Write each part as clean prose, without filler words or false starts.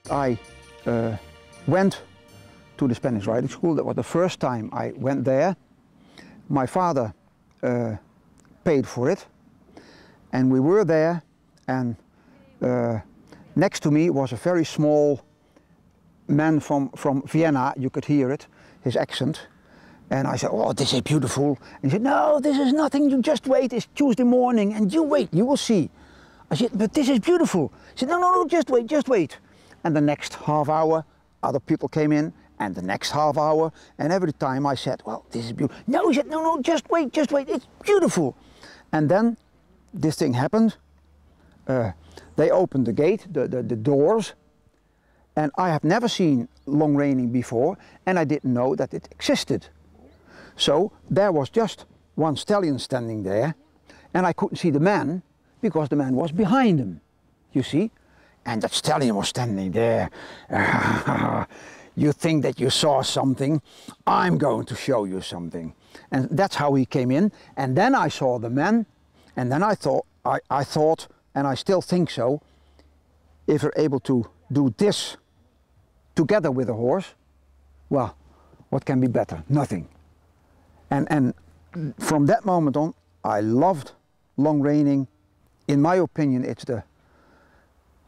I went to the Spanish riding school. That was the first time I went there. My father paid for it, and we were there, and next to me was a very small man from Vienna. You could hear it, his accent. And I said, "Oh, this is beautiful." And he said, "No, this is nothing, you just wait, it's Tuesday morning, and you wait, you will see." I said, "But this is beautiful." He said, no, just wait, just wait." And the next half hour, other people came in, and the next half hour, and every time I said, "Well, this is beautiful." No, he said, no, just wait, it's beautiful." And then this thing happened. They opened the gate, the doors, and I have never seen long reining before, and I didn't know that it existed. So there was just one stallion standing there, and I couldn't see the man because the man was behind him, you see, and that stallion was standing there. You think that you saw something? I'm going to show you something. And that's how he came in, and then I saw the man, and then I thought, and I still think so, if you're able to do this together with a horse, well, what can be better? Nothing. And from that moment on, I loved long reining. In my opinion, it's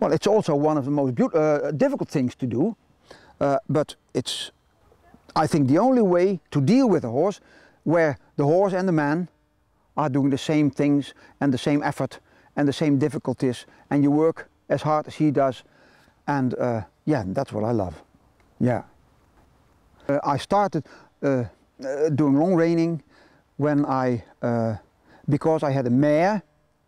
it's also one of the most difficult things to do, but it's, I think, the only way to deal with a horse where the horse and the man are doing the same things and the same effort and the same difficulties, and you work as hard as he does, and yeah, that's what I love. Yeah. I started doing long reining when because I had a mare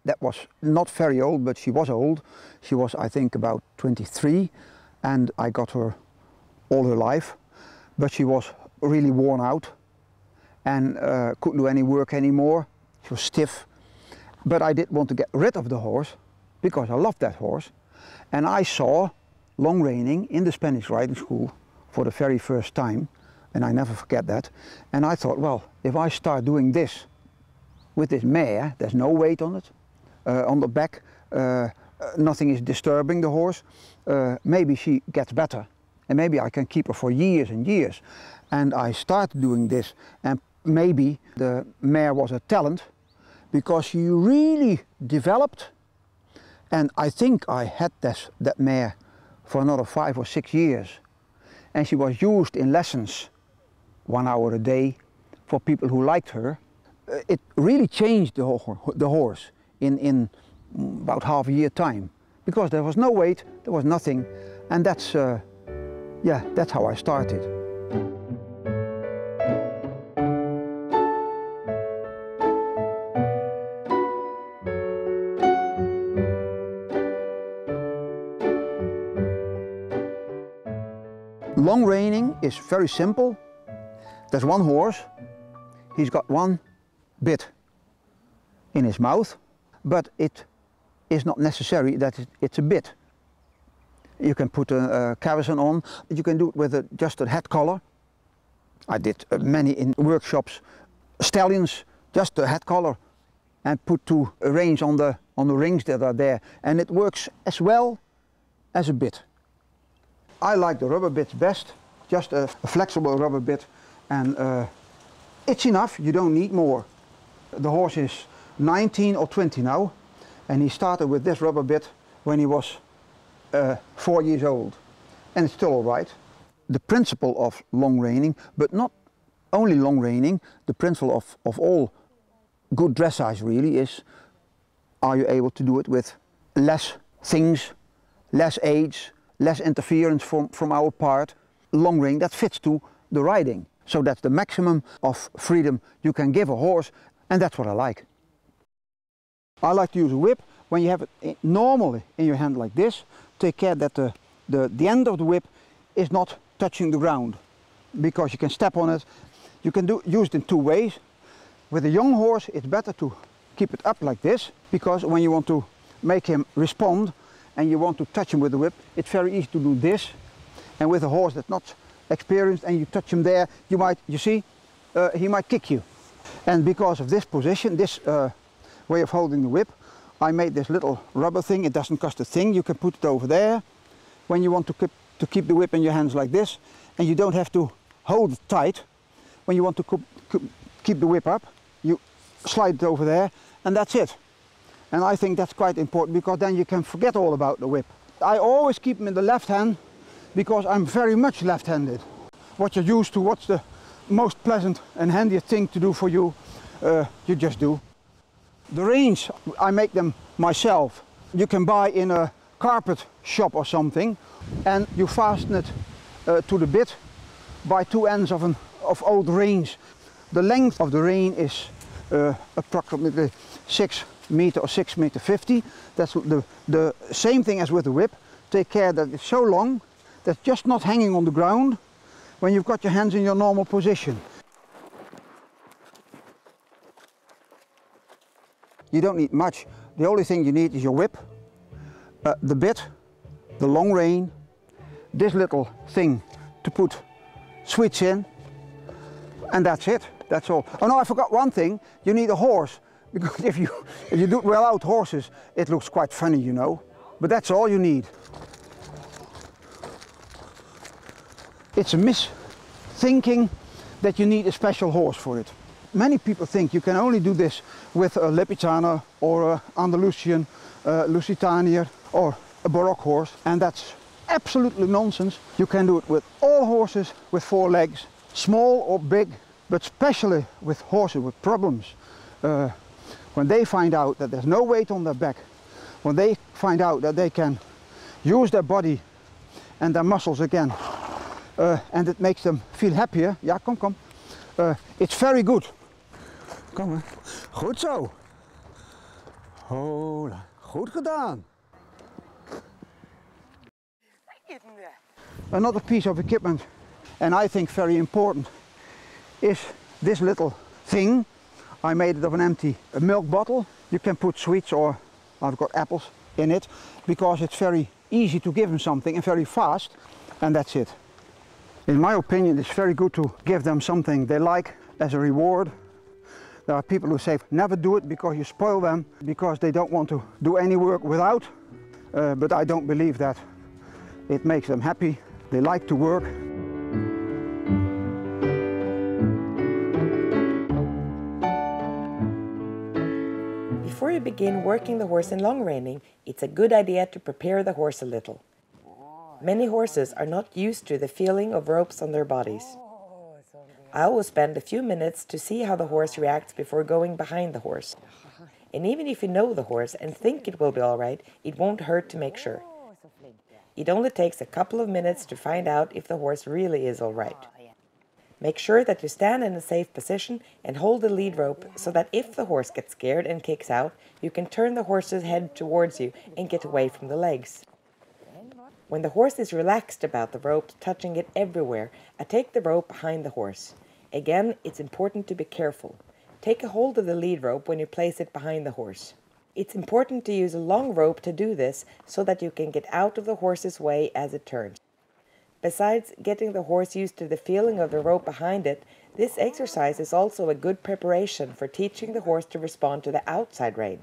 that was not very old, but she was old. She was, I think, about 23, and I got her all her life, but she was really worn out and couldn't do any work anymore. She was stiff, but I didn't want to get rid of the horse because I loved that horse, and I saw long reining in the Spanish riding school for the very first time, and I never forget that. And I thought, well, if I start doing this with this mare, there's no weight on it, on the back, nothing is disturbing the horse, maybe she gets better, and maybe I can keep her for years and years. And I started doing this, and maybe the mare was a talent, because she really developed, and I think I had that mare for another 5 or 6 years. And she was used in lessons 1 hour a day for people who liked her. It really changed the horse in about half a year time, because there was no weight, there was nothing, and that's yeah, that's how I started. Long reining is very simple. There's one horse, he's got one bit in his mouth, but it is not necessary that it's a bit. You can put a cavesson on, you can do it with just a head collar. I did many in workshops, stallions, just a head collar, and put 2 reins on the rings that are there, and it works as well as a bit. I like the rubber bits best, just a flexible rubber bit, and it's enough, you don't need more. The horse is 19 or 20 now, and he started with this rubber bit when he was 4 years old, and it's still all right. The principle of long reining, but not only long reining, the principle of all good dressage really is, are you able to do it with less things, less age, less interference from our part. Long rein, that fits to the riding. So that's the maximum of freedom you can give a horse, and that's what I like. I like to use a whip. When you have it normally in your hand like this, take care that the end of the whip is not touching the ground, because you can step on it. You can use it in 2 ways. With a young horse, it's better to keep it up like this, because when you want to make him respond, and you want to touch him with the whip, it's very easy to do this. And with a horse that's not experienced and you touch him there, you see, he might kick you. And because of this position, this way of holding the whip, I made this little rubber thing. It doesn't cost a thing. You can put it over there. When you want to to keep the whip in your hands like this, and you don't have to hold it tight. When you want to keep the whip up, you slide it over there, and that's it. And I think that's quite important, because then you can forget all about the whip. I always keep them in the left hand, because I'm very much left-handed. What you're used to, what's the most pleasant and handiest thing to do for you, you just do. The reins, I make them myself. You can buy in a carpet shop or something, and you fasten it to the bit by two ends of old reins. The length of the rein is approximately 6 meter or 6 meter 50. That's the same thing as with the whip. Take care that it's so long that it's just not hanging on the ground when you've got your hands in your normal position. You don't need much. The only thing you need is your whip, the bit, the long rein, this little thing to put switch in, and that's it. That's all. Oh no, I forgot one thing. You need a horse, because if you do without horses, it looks quite funny, you know. But that's all you need. It's a misthinking that you need a special horse for it. Many people think you can only do this with a Lipizzaner or a Andalusian Lusitanier or a Baroque horse, and that's absolutely nonsense. You can do it with all horses with 4 legs, small or big, but especially with horses with problems. When they find out that there's no weight on their back, when they find out that they can use their body and their muscles again, and it makes them feel happier. Ja, kom. It's very good. Kom hè. Goed zo. Hola. Goed gedaan. Another piece of equipment, and I think very important, is this little thing. I made it of an empty milk bottle. You can put sweets, or I've got apples in it, because it's very easy to give them something and very fast, and that's it. In my opinion, it's very good to give them something they like as a reward. There are people who say never do it because you spoil them, because they don't want to do any work without, but I don't believe that. It makes them happy, they like to work. Before you begin working the horse in long reining, it's a good idea to prepare the horse a little. Many horses are not used to the feeling of ropes on their bodies. I always spend a few minutes to see how the horse reacts before going behind the horse. And even if you know the horse and think it will be all right, it won't hurt to make sure. It only takes a couple of minutes to find out if the horse really is all right. Make sure that you stand in a safe position and hold the lead rope so that if the horse gets scared and kicks out, you can turn the horse's head towards you and get away from the legs. When the horse is relaxed about the rope, touching it everywhere, I take the rope behind the horse. Again, it's important to be careful. Take a hold of the lead rope when you place it behind the horse. It's important to use a long rope to do this so that you can get out of the horse's way as it turns. Besides getting the horse used to the feeling of the rope behind it, this exercise is also a good preparation for teaching the horse to respond to the outside rein.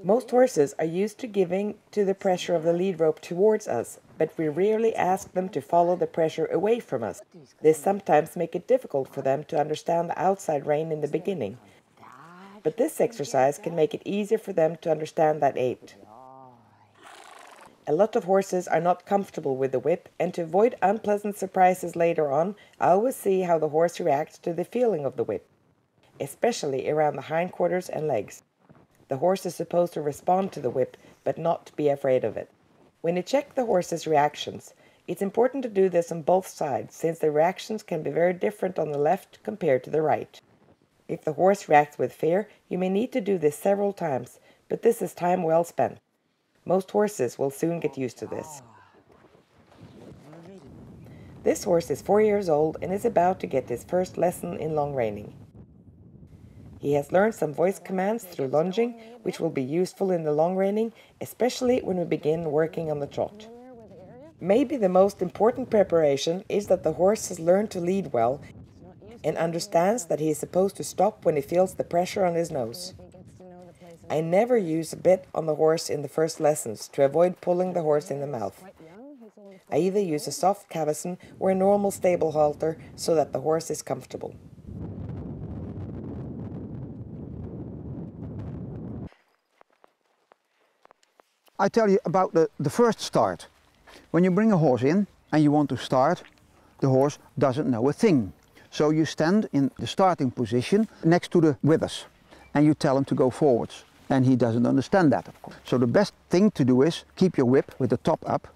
Most horses are used to giving to the pressure of the lead rope towards us, but we rarely ask them to follow the pressure away from us. This sometimes makes it difficult for them to understand the outside rein in the beginning. But this exercise can make it easier for them to understand that aid. A lot of horses are not comfortable with the whip, and to avoid unpleasant surprises later on, I always see how the horse reacts to the feeling of the whip, especially around the hindquarters and legs. The horse is supposed to respond to the whip, but not be afraid of it. When you check the horse's reactions, it's important to do this on both sides, since the reactions can be very different on the left compared to the right. If the horse reacts with fear, you may need to do this several times, but this is time well spent. Most horses will soon get used to this. This horse is 4 years old and is about to get his first lesson in long reining. He has learned some voice commands through lunging, which will be useful in the long reining, especially when we begin working on the trot. Maybe the most important preparation is that the horse has learned to lead well and understands that he is supposed to stop when he feels the pressure on his nose. I never use a bit on the horse in the first lessons to avoid pulling the horse in the mouth. I either use a soft cavesson or a normal stable halter so that the horse is comfortable. I tell you about the first start. When you bring a horse in and you want to start, the horse doesn't know a thing. So you stand in the starting position next to the withers and you tell him to go forwards. And he doesn't understand that, of course. So the best thing to do is keep your whip with the top up,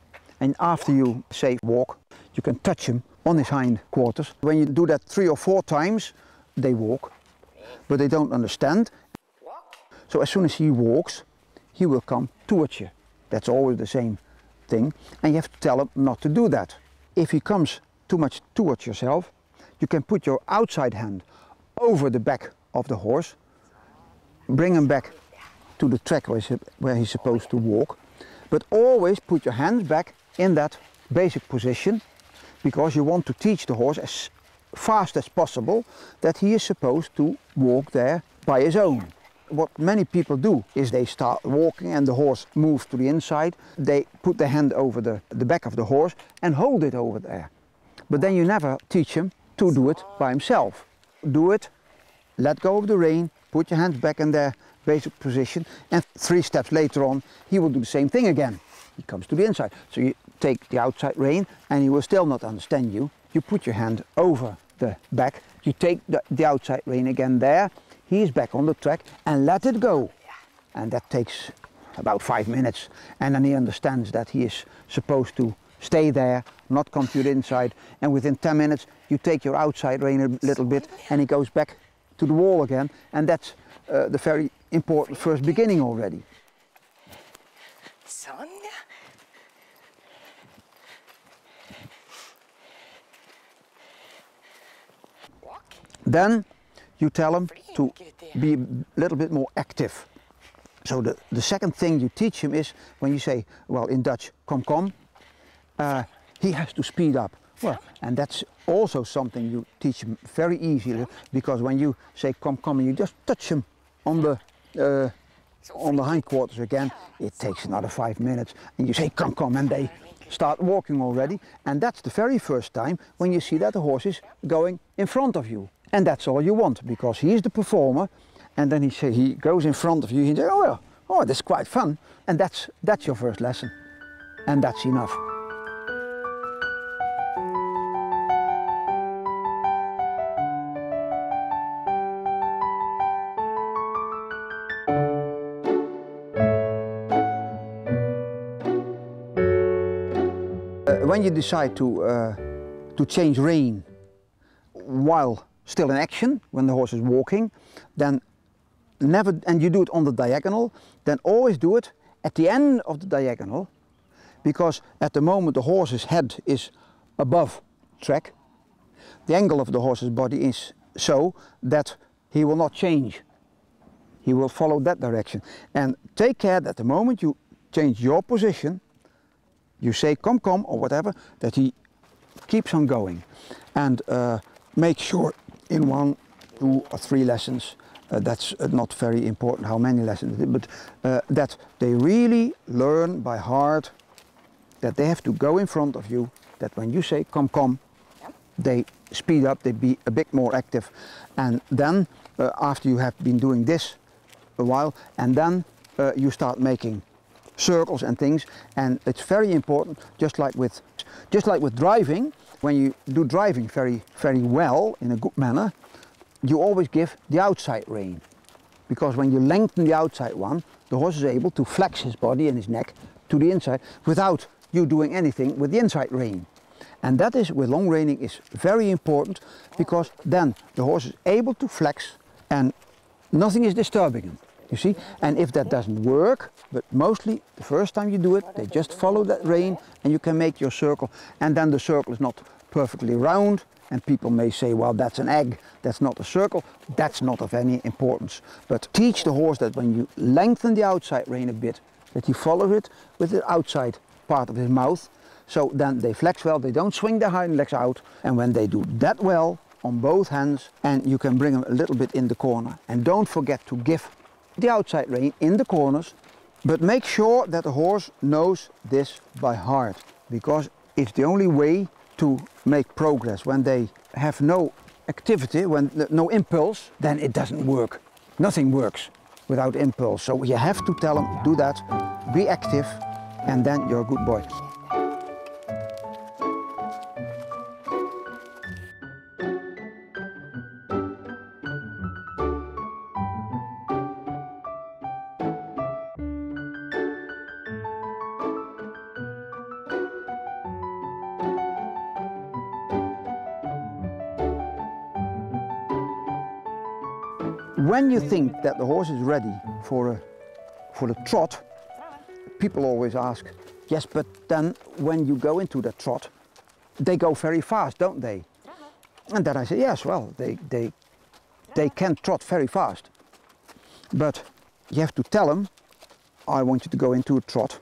and after you say walk, you can touch him on his hind quarters. When you do that 3 or 4 times, they walk, but they don't understand. So as soon as he walks, he will come towards you. That's always the same thing, and you have to tell him not to do that. If he comes too much towards yourself, you can put your outside hand over the back of the horse, bring him back to the track where he's supposed to walk, but always put your hands back in that basic position, because you want to teach the horse as fast as possible that he is supposed to walk there by his own. What many people do is they start walking and the horse moves to the inside. They put their hand over the back of the horse and hold it over there. But then you never teach him to do it by himself. Do it, let go of the rein, put your hands back in their basic position, and 3 steps later on he will do the same thing again. He comes to the inside. So you take the outside rein and he will still not understand you. You put your hand over the back, you take the outside rein again there, he is back on the track, and let it go. And that takes about 5 minutes, and then he understands that he is supposed to stay there, not come to the inside, and within 10 minutes you take your outside rein a little bit and he goes back to the wall again, and that's the very important first beginning already. Then you tell him to be a little bit more active. So the second thing you teach him is, when you say, well, in Dutch, kom, he has to speed up. Well, and that's also something you teach him very easily, because when you say kom and you just touch him on the hindquarters again, it takes another 5 minutes, and you say kom, and they start walking already. And that's the very first time when you see that the horse is going in front of you. And that's all you want, because he's the performer, and then he goes in front of you, and you say, oh well, oh, that's quite fun. And that's your first lesson, and that's enough. When you decide to change rein while still in action, when the horse is walking, then and you do it on the diagonal, then always do it at the end of the diagonal, because at the moment the horse's head is above track, the angle of the horse's body is so that he will not change. He will follow that direction. And take care that the moment you change your position, you say kom or whatever, that he keeps on going. And make sure in 1, 2 or 3 lessons, that's not very important how many lessons, but that they really learn by heart that they have to go in front of you, that when you say kom, they speed up, they be a bit more active. And then after you have been doing this a while, and then you start making circles and things, and it's very important, just like with driving. When you do driving very, very well, in a good manner, you always give the outside rein. Because when you lengthen the outside one, the horse is able to flex his body and his neck to the inside without you doing anything with the inside rein. And that is, with long reining, is very important, because then the horse is able to flex and nothing is disturbing him. You see, and if that doesn't work, but mostly the first time you do it, they just follow that rein and you can make your circle, and then the circle is not perfectly round, and people may say, well, that's an egg, that's not a circle. That's not of any importance. But teach the horse that when you lengthen the outside rein a bit, that he follows it with the outside part of his mouth, so then they flex well, they don't swing their hind legs out, and when they do that well on both hands, and you can bring them a little bit in the corner. And don't forget to give the outside rein in the corners, but make sure that the horse knows this by heart, because It's the only way to make progress. When they have no activity, when no impulse, then it doesn't work. Nothing works without impulse. So you have to tell them, do that, be active, and then you're a good boy. When you think that the horse is ready for the trot, people always ask, yes, but then when you go into the trot, they go very fast, don't they? And then I say, yes, well, they can trot very fast. But you have to tell them, I want you to go into a trot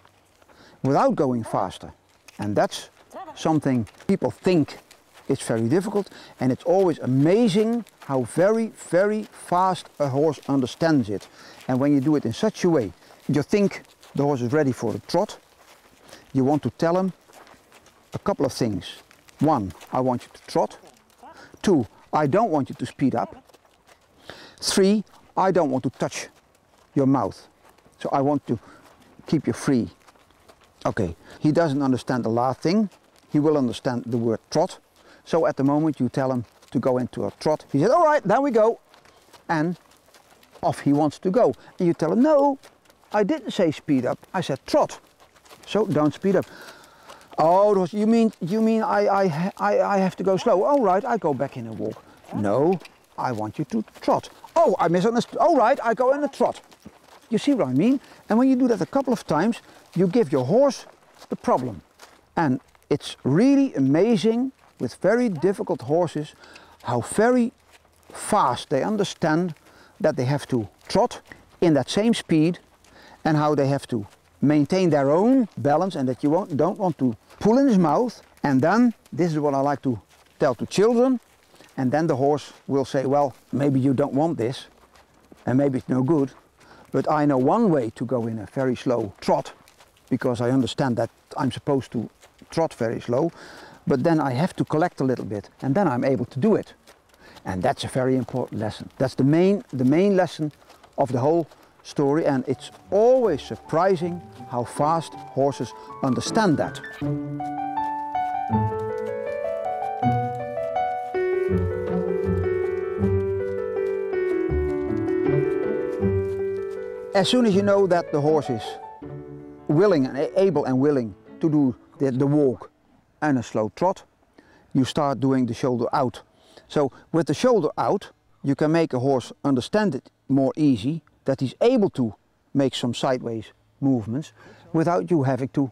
without going faster. And that's something people think it's very difficult, and it's always amazing how very, very fast a horse understands it. And when you do it in such a way, you think the horse is ready for the trot, you want to tell him a couple of things. 1, I want you to trot. 2, I don't want you to speed up. 3, I don't want to touch your mouth. So I want to keep you free. Okay, he doesn't understand the last thing. He will understand the word trot. So at the moment you tell him to go into a trot, he says, all right, there we go. And off he wants to go. And you tell him, no, I didn't say speed up, I said trot. So don't speed up. Oh, you mean I have to go slow? All right, I go back in a walk. No, I want you to trot. Oh, I misunderstood. All right, I go in a trot. You see what I mean? And when you do that a couple of times, you give your horse the problem. And it's really amazing with very difficult horses how very fast they understand that they have to trot in that same speed, and how they have to maintain their own balance, and that you don't want to pull in his mouth. And then, this is what I like to tell to children, and then the horse will say, well, maybe you don't want this, and maybe it's no good, but I know one way to go in a very slow trot, because I understand that I'm supposed to trot very slow, but then I have to collect a little bit, and then I'm able to do it. And that's a very important lesson. That's the main lesson of the whole story, and it's always surprising how fast horses understand that. As soon as you know that the horse is willing and able and willing to do the walk and a slow trot, you start doing the shoulder out. So with the shoulder out, you can make a horse understand it more easy, that he's able to make some sideways movements without you having to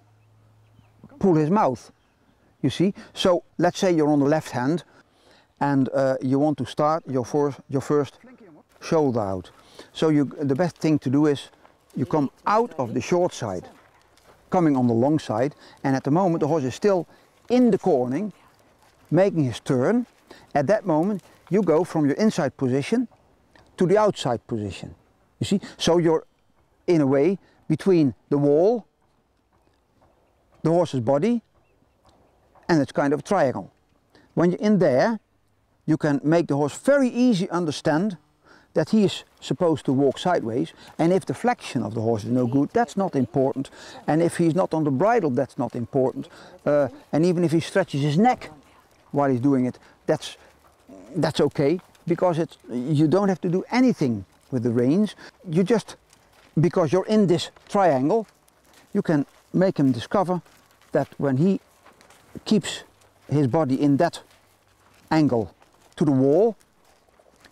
pull his mouth, you see. So let's say you're on the left hand and you want to start your first shoulder out. So the best thing to do is you come out of the short side, coming on the long side, and at the moment the horse is still in the corning, making his turn. At that moment you go from your inside position to the outside position, you see. So you're in a way between the wall, the horse's body, and it's kind of a triangle. When you're in there, you can make the horse very easy understand that he is supposed to walk sideways, and if the flexion of the horse is no good, that's not important, and if he's not on the bridle, that's not important, and even if he stretches his neck while he's doing it, that's okay, because you don't have to do anything with the reins. You just, because you're in this triangle, you can make him discover that when he keeps his body in that angle to the wall,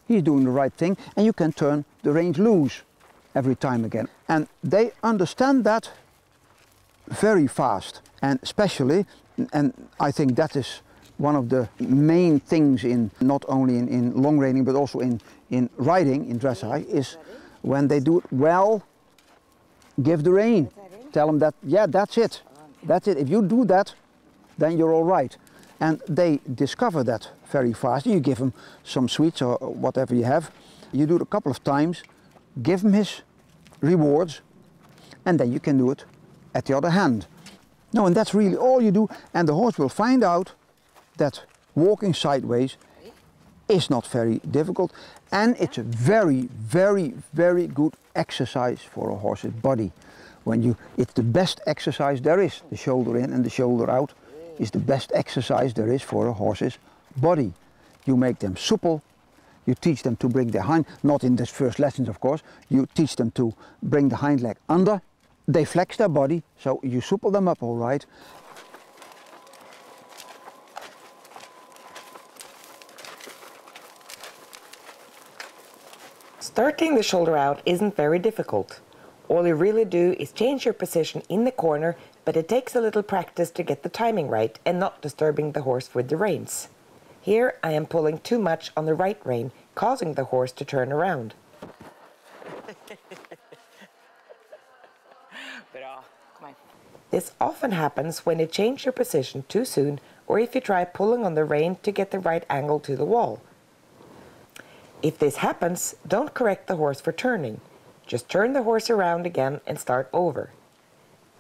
he's doing the right thing, and you can turn the reins loose every time again. And they understand that very fast, and especially, and I think that is one of the main things in not only in long reining but also in riding, in dressage, is when they do it well, give the rein. Tell them that, yeah, that's it. That's it. If you do that, then you're all right. And they discover that very fast. You give them some sweets or whatever you have. You do it a couple of times, give him his rewards, and then you can do it at the other hand. No, and that's really all you do, and the horse will find out that walking sideways is not very difficult, and it's a very, very, very good exercise for a horse's body. It's the best exercise there is. The shoulder in and the shoulder out is the best exercise there is for a horse's body. You make them supple, you teach them to bring their hind, not in the first lessons of course, you teach them to bring the hind leg under, they flex their body, so you supple them up all right. Starting the shoulder out isn't very difficult. All you really do is change your position in the corner, but it takes a little practice to get the timing right and not disturbing the horse with the reins. Here I am pulling too much on the right rein, causing the horse to turn around. This often happens when you change your position too soon or if you try pulling on the rein to get the right angle to the wall. If this happens, don't correct the horse for turning. Just turn the horse around again and start over.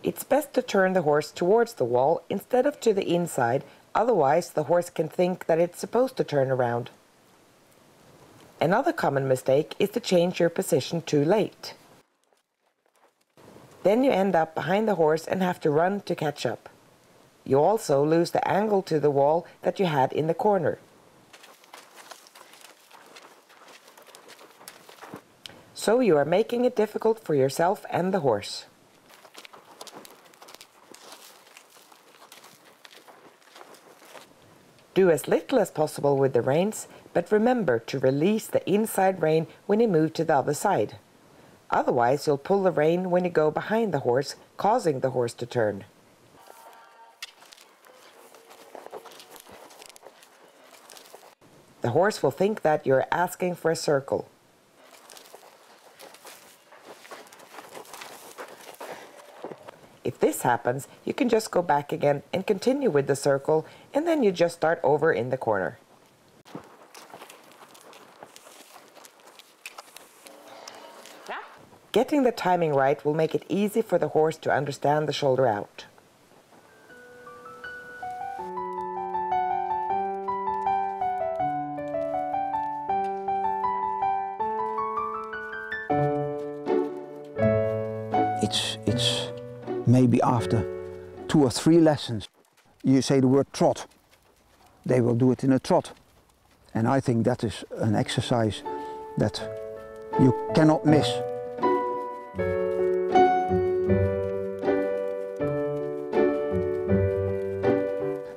It's best to turn the horse towards the wall instead of to the inside, otherwise the horse can think that it's supposed to turn around. Another common mistake is to change your position too late. Then you end up behind the horse and have to run to catch up. You also lose the angle to the wall that you had in the corner. So you are making it difficult for yourself and the horse. Do as little as possible with the reins, but remember to release the inside rein when you move to the other side. Otherwise you'll pull the rein when you go behind the horse, causing the horse to turn. The horse will think that you're asking for a circle. If this happens, you can just go back again and continue with the circle, and then you just start over in the corner. Getting the timing right will make it easy for the horse to understand the shoulder out. It's maybe after 2 or 3 lessons, you say the word trot, they will do it in a trot. And I think that is an exercise that you cannot miss.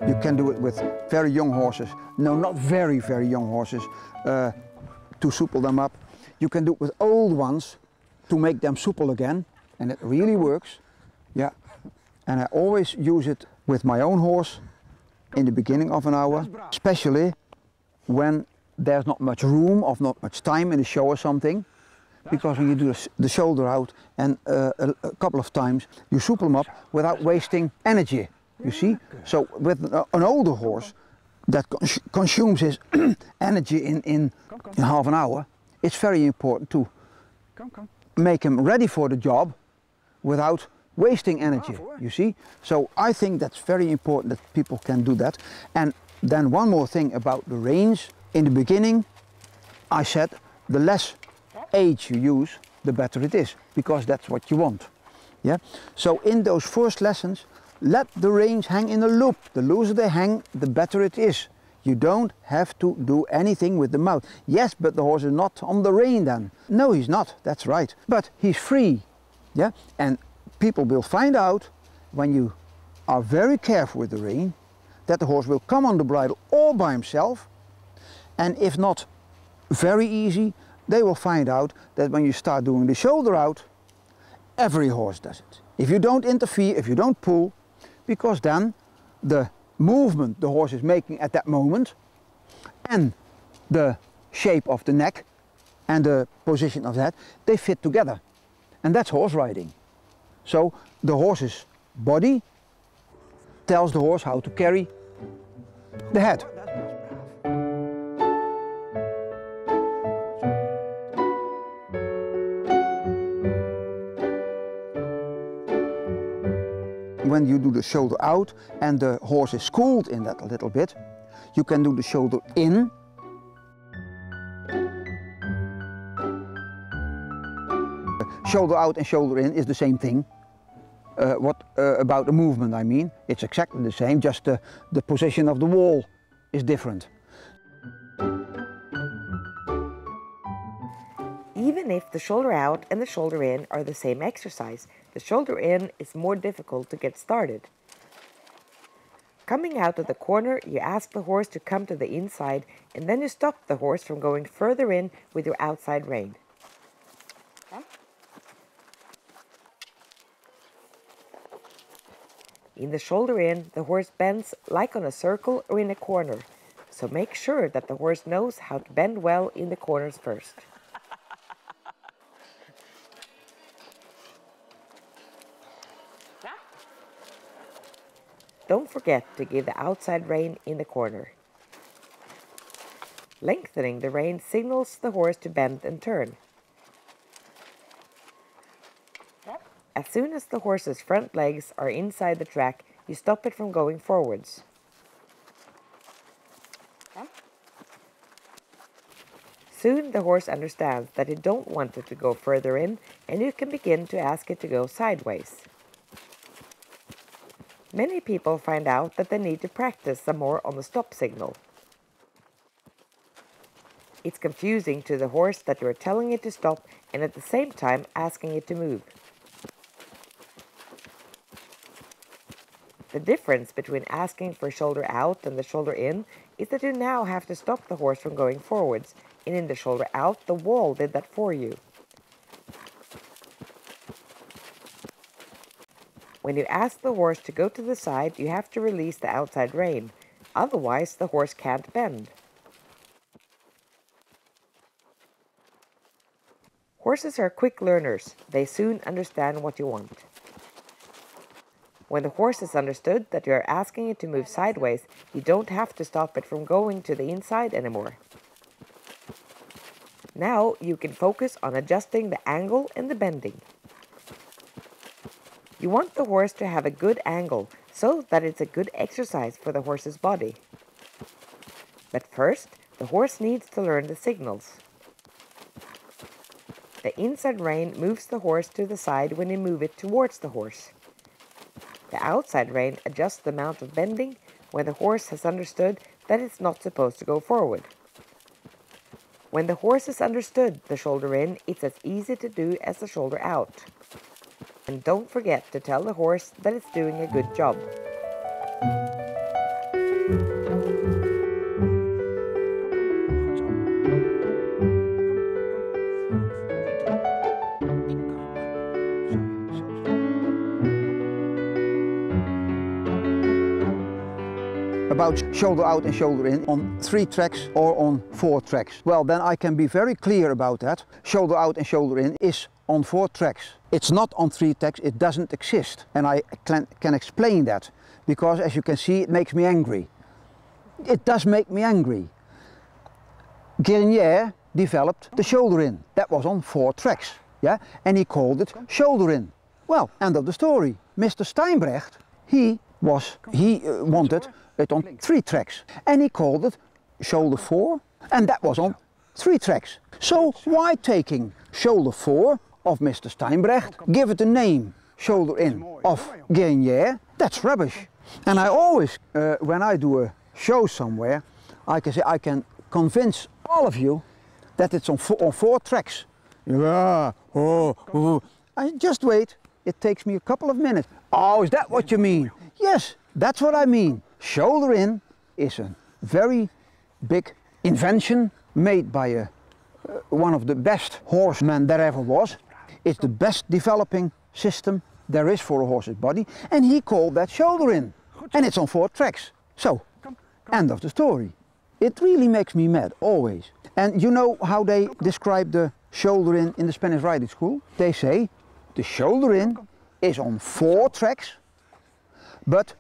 You can do it with very young horses, no, not very, very young horses, to supple them up. You can do it with old ones to make them supple again, and it really works. Yeah, and I always use it with my own horse in the beginning of an hour, especially when there's not much room or not much time in the show or something, because when you do the shoulder out and a couple of times, you supple them up without wasting energy, you see? So with an older horse that consumes his energy in half an hour, it's very important to make him ready for the job without wasting energy, you see? So I think that's very important that people can do that. And then one more thing about the reins. In the beginning, I said the less age you use, the better it is, because that's what you want. Yeah. So in those first lessons, let the reins hang in a loop. The looser they hang, the better it is. You don't have to do anything with the mouth. Yes, but the horse is not on the rein then. No, he's not, that's right. But he's free. Yeah. And people will find out when you are very careful with the rein that the horse will come on the bridle all by himself, and if not very easy, they will find out that when you start doing the shoulder out, every horse does it. If you don't interfere, if you don't pull, because then the movement the horse is making at that moment and the shape of the neck and the position of that, they fit together. And that's horse riding. So the horse's body tells the horse how to carry the head. when you do the shoulder out and the horse is schooled in that a little bit, you can do the shoulder in. Shoulder out and shoulder in is the same thing. About the movement, I mean, it's exactly the same, just the position of the wall is different. Even if the shoulder out and the shoulder in are the same exercise, the shoulder in is more difficult to get started. Coming out of the corner, you ask the horse to come to the inside, and then you stop the horse from going further in with your outside rein. In the shoulder in, the horse bends like on a circle or in a corner, so make sure that the horse knows how to bend well in the corners first. Don't forget to give the outside rein in the corner. Lengthening the rein signals the horse to bend and turn. As soon as the horse's front legs are inside the track, you stop it from going forwards. Soon the horse understands that you don't want it to go further in, and you can begin to ask it to go sideways. Many people find out that they need to practice some more on the stop signal. It's confusing to the horse that you are telling it to stop and at the same time asking it to move. The difference between asking for shoulder out and the shoulder in is that you now have to stop the horse from going forwards, and in the shoulder out, the wall did that for you. When you ask the horse to go to the side, you have to release the outside rein, otherwise the horse can't bend. Horses are quick learners, they soon understand what you want. When the horse has understood that you are asking it to move sideways, you don't have to stop it from going to the inside anymore. Now you can focus on adjusting the angle and the bending. You want the horse to have a good angle so that it's a good exercise for the horse's body. But first, the horse needs to learn the signals. The inside rein moves the horse to the side when you move it towards the horse. The outside rein adjusts the amount of bending when the horse has understood that it's not supposed to go forward. When the horse has understood the shoulder in, it's as easy to do as the shoulder out. And don't forget to tell the horse that it's doing a good job. About shoulder out and shoulder in on 3 tracks or on 4 tracks. Well, then I can be very clear about that. Shoulder out and shoulder in is on 4 tracks. It's not on 3 tracks, it doesn't exist. And I can explain that, because as you can see, it makes me angry. It does make me angry. Guernier developed the shoulder in. That was on 4 tracks, yeah? And he called it shoulder in. Well, end of the story. Mr. Steinbrecht, he wanted it on 3 tracks, and he called it shoulder 4, and that was on 3 tracks. So why taking shoulder 4 of Mr. Steinbrecht, give it a name, shoulder in of Guernier? That's rubbish. And I always, when I do a show somewhere, I can say I can convince all of you that it's on 4 tracks. Yeah, I just wait. It takes me a couple of minutes. Oh, is that what you mean? Yes, that's what I mean. Shoulder in is a very big invention made by one of the best horsemen there ever was. It's the best developing system there is for a horse's body, and he called that shoulder in. And it's on 4 tracks. So, end of the story. It really makes me mad, always. And you know how they describe the shoulder in the Spanish riding school? They say the shoulder in is on 4 tracks, but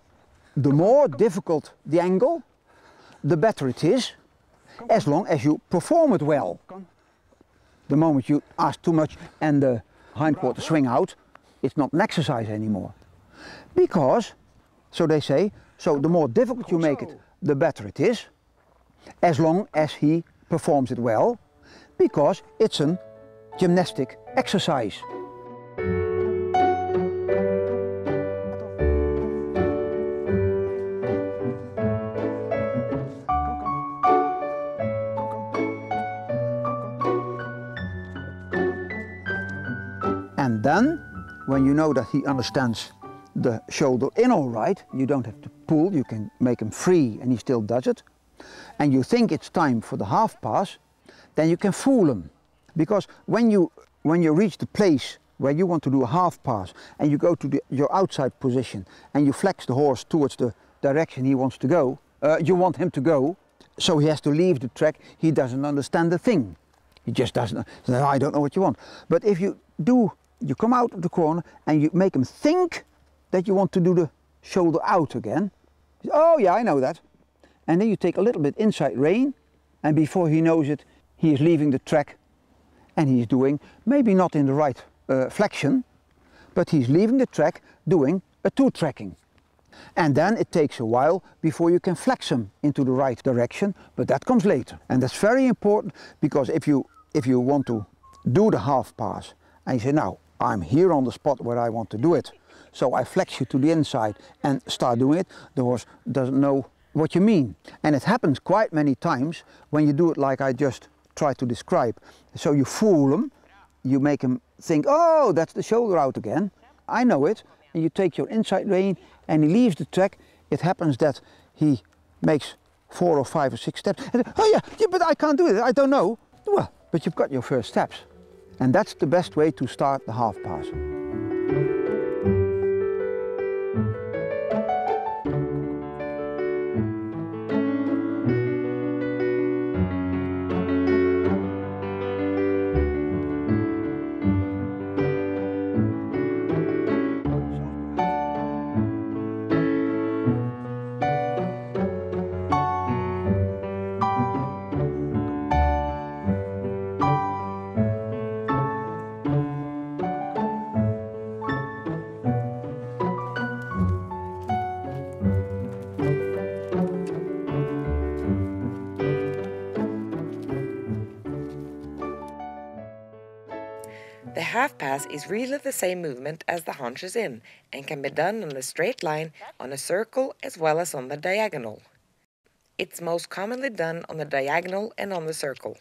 the more difficult the angle, the better it is, as long as you perform it well. The moment you ask too much and the hindquarters swing out, it's not an exercise anymore. Because, so they say, so the more difficult you make it, the better it is, as long as he performs it well, because it's a gymnastic exercise. And then, when you know that he understands the shoulder in all right, you don't have to pull, you can make him free and he still does it, and you think it's time for the half pass, then you can fool him. Because when you reach the place where you want to do a half pass and you go to your outside position and you flex the horse towards the direction he wants to go, you want him to go, so he has to leave the track, he doesn't understand the thing. He just doesn't, I don't know what you want. But if you come out of the corner and you make him think that you want to do the shoulder out again. Oh yeah, I know that. And then you take a little bit inside rein, and before he knows it, he is leaving the track and he's doing, maybe not in the right flexion, but he's leaving the track doing a two-tracking. And then it takes a while before you can flex him into the right direction, but that comes later. And that's very important, because if you want to do the half pass and you say, now I'm here on the spot where I want to do it, so I flex you to the inside and start doing it, the horse doesn't know what you mean. And it happens quite many times when you do it like I just tried to describe. So you fool him, you make him think, oh, that's the shoulder out again, I know it, and you take your inside rein and he leaves the track. It happens that he makes 4 or 5 or 6 steps. And, oh yeah, but I can't do it, I don't know. Well, but you've got your first steps. And that's the best way to start the half pass. The half pass is really the same movement as the haunches in and can be done on a straight line, on a circle as well as on the diagonal. It's most commonly done on the diagonal and on the circle.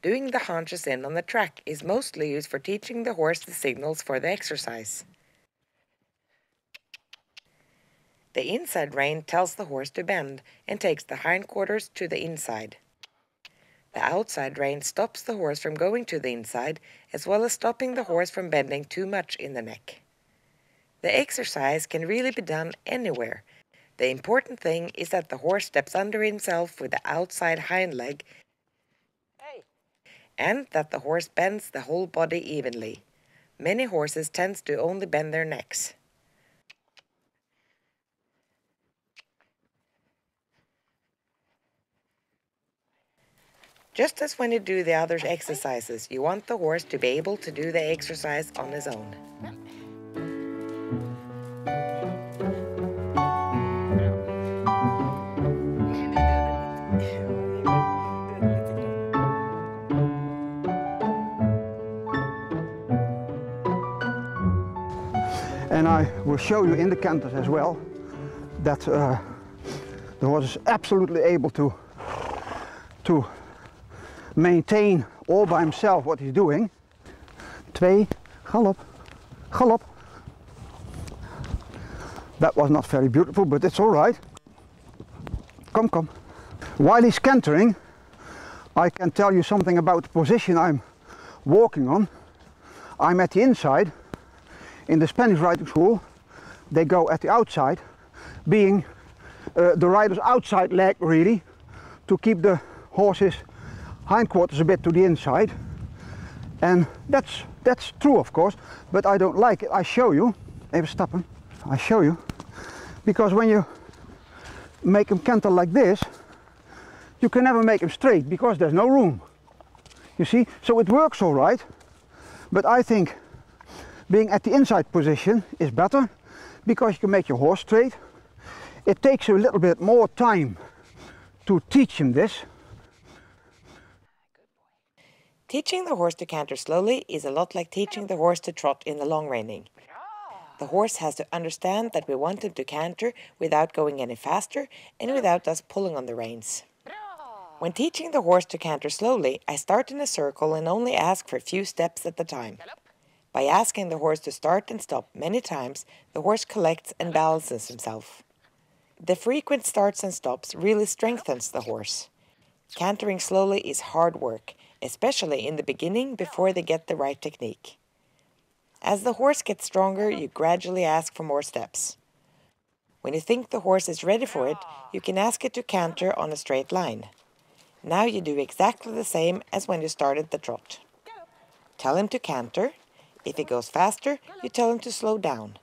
Doing the haunches in on the track is mostly used for teaching the horse the signals for the exercise. The inside rein tells the horse to bend and takes the hindquarters to the inside. The outside rein stops the horse from going to the inside, as well as stopping the horse from bending too much in the neck. The exercise can really be done anywhere. The important thing is that the horse steps under himself with the outside hind leg, and that the horse bends the whole body evenly. Many horses tend to only bend their necks. Just as when you do the other exercises, you want the horse to be able to do the exercise on his own. And I will show you in the canters as well that the horse is absolutely able to maintain all by himself what he's doing. 2, galop, galop. That was not very beautiful, but it's all right. Come, come. While he's cantering, I can tell you something about the position I'm walking on. I'm at the inside. In the Spanish riding school, they go at the outside, being the rider's outside leg really, to keep the horse's hindquarters a bit to the inside. And that's true, of course, but I don't like it. I show you, even stoppen, I show you, because when you make him canter like this, you can never make him straight because there's no room. You see, so it works all right, but I think Being at the inside position is better because you can make your horse straight. It takes you a little bit more time to teach him this. Teaching the horse to canter slowly is a lot like teaching the horse to trot in the long reining. The horse has to understand that we want him to canter without going any faster and without us pulling on the reins. When teaching the horse to canter slowly, I start in a circle and only ask for a few steps at a time. By asking the horse to start and stop many times, the horse collects and balances himself. The frequent starts and stops really strengthens the horse. Cantering slowly is hard work, especially in the beginning before they get the right technique. As the horse gets stronger, you gradually ask for more steps. When you think the horse is ready for it, you can ask it to canter on a straight line. Now you do exactly the same as when you started the trot. Tell him to canter. If he goes faster, you tell him to slow down.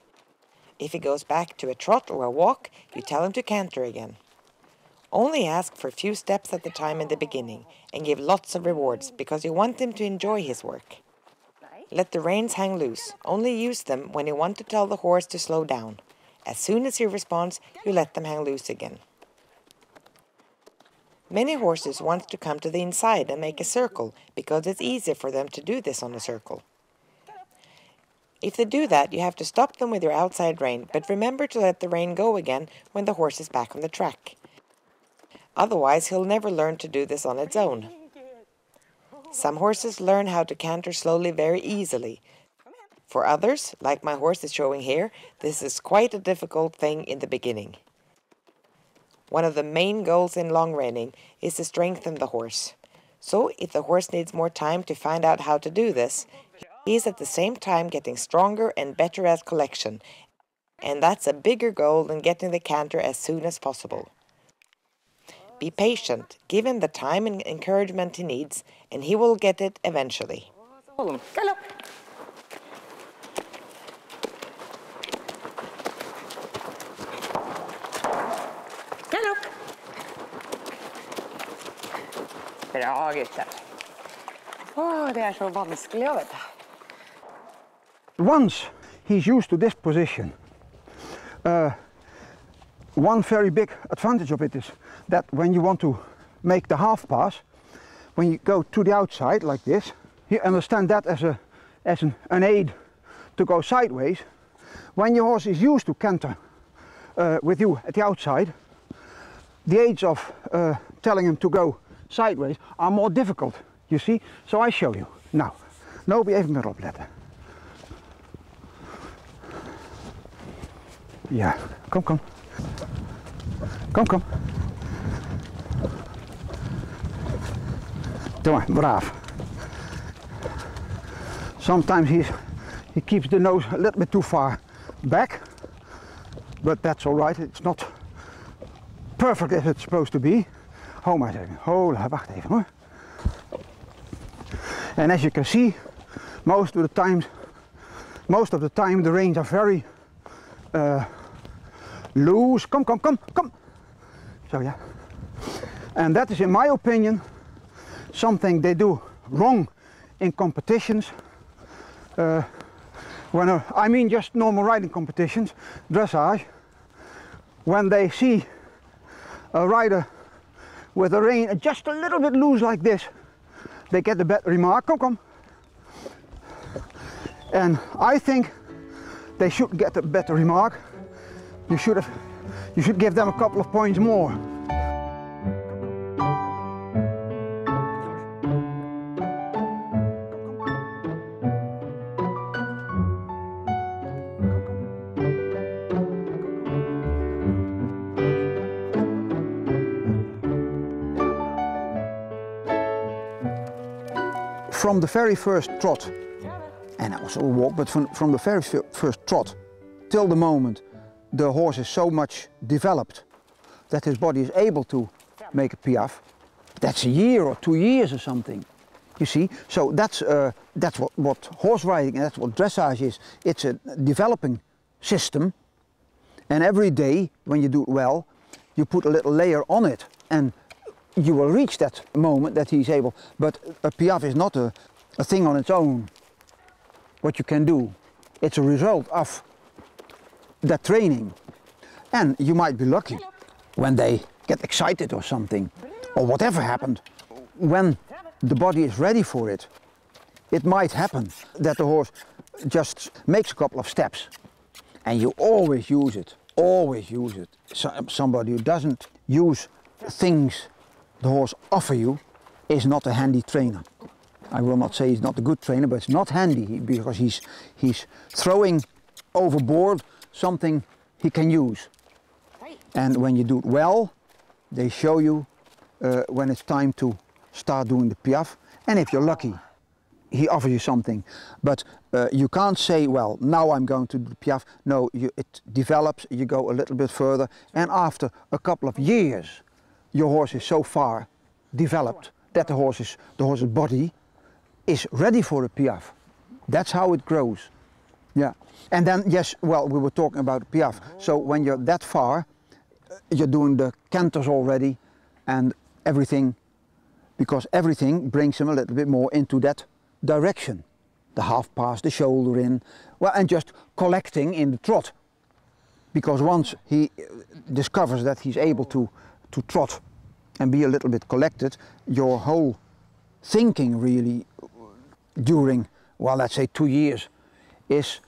If he goes back to a trot or a walk, you tell him to canter again. Only ask for a few steps at a time in the beginning and give lots of rewards because you want him to enjoy his work. Let the reins hang loose. Only use them when you want to tell the horse to slow down. As soon as he responds, you let them hang loose again. Many horses want to come to the inside and make a circle because it's easier for them to do this on a circle. If they do that, you have to stop them with your outside rein, but remember to let the rein go again when the horse is back on the track. Otherwise, he'll never learn to do this on its own. Some horses learn how to canter slowly very easily. For others, like my horse is showing here, this is quite a difficult thing in the beginning. One of the main goals in long reining is to strengthen the horse. So if the horse needs more time to find out how to do this, he is at the same time getting stronger and better at collection. And that's a bigger goal than getting the canter as soon as possible. Be patient, give him the time and encouragement he needs, and he will get it eventually. Galopp! Galopp! Bra, gutter. Det så vanskelig å vet du. Once he's used to this position, one very big advantage of it is that when you want to make the half pass, when you go to the outside like this, you understand that as an aid to go sideways. When your horse is used to canter with you at the outside, the aids of telling him to go sideways are more difficult, you see. So I show you. Nou, loop je even meer opletten. Ja, kom, kom. Kom, kom. Doe maar, braaf. Sometimes he keeps the nose a little bit too far back, but that's all right. It's not perfect as it's supposed to be. Ho maar eens even. Hola, wacht even hoor. And as you can see, most of the time the reins are very loose. Come, come, come, come. So yeah. And that is, in my opinion, something they do wrong in competitions. I mean just normal riding competitions, dressage. When they see a rider with the rein just a little bit loose like this, they get the bad remark. Come, come. And I think they should get a better remark. You should give them a couple of points more. From the very first trot, and also a walk, but from the very first trot till the moment the horse is so much developed that his body is able to make a piaffe, that's a year or 2 years or something, you see. So that's what horse riding and that's what dressage is. It's a developing system, and every day when you do it well, you put a little layer on it, and you will reach that moment that he's able. But a piaffe is not a thing on its own, what you can do. It's a result of that training. And you might be lucky when they get excited or something, or whatever happened. When the body is ready for it, it might happen that the horse just makes a couple of steps. And you always use it, always use it. Somebody who doesn't use things the horse offer you is not a handy trainer. I will not say he's not a good trainer, but it's not handy because he's throwing overboard something he can use. And when you do it well, they show you when it's time to start doing the piaffe. And if you're lucky, he offers you something. But you can't say, well, now I'm going to do the piaffe. No, it develops, you go a little bit further, and after a couple of years, your horse is so far developed that the horse's body is ready for a piaffe. That's how it grows. Yeah. And then, yes, well, we were talking about piaffe. So when you're that far, you're doing the canters already and everything, because everything brings him a little bit more into that direction. The half pass, the shoulder in, well, and just collecting in the trot. Because once he discovers that he's able to trot and be a little bit collected, your whole thinking really during, well, let's say 2 years is,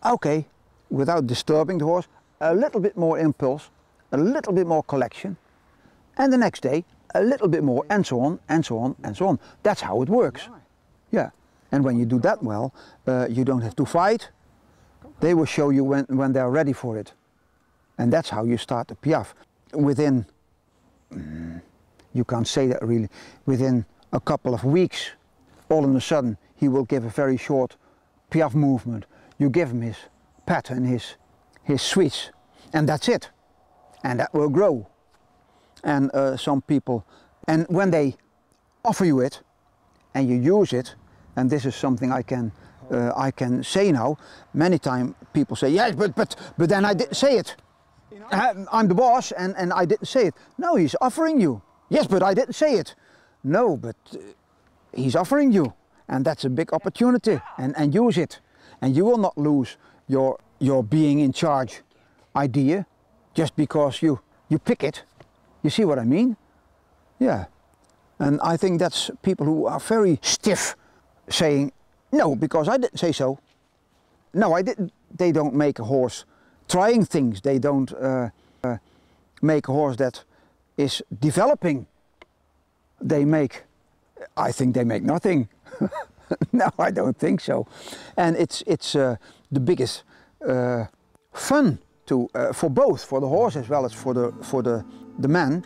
okay, without disturbing the horse, a little bit more impulse, a little bit more collection, and the next day a little bit more, and so on, and so on, and so on. That's how it works. Yeah. And when you do that well, you don't have to fight. They will show you when they're ready for it. And that's how you start the piaffe. Within, you can't say that really, within a couple of weeks, all of a sudden he will give a very short piaffe movement. You give him his pattern, his switch, and that's it. And that will grow. And some people, and when they offer you it, and you use it, and this is something I can say now, many times people say, yes, but then I didn't say it. I'm the boss and I didn't say it. No, he's offering you. Yes, but I didn't say it. No, but he's offering you. And that's a big opportunity, and use it. And you will not lose your being in charge idea just because you pick it. You see what I mean? Yeah. And I think that's people who are very stiff saying, no, because I didn't say so. No, I didn't. They don't make a horse trying things. They don't make a horse that is developing. I think they make nothing. No, I don't think so. And it's the biggest fun for both, for the horse as well as for the man,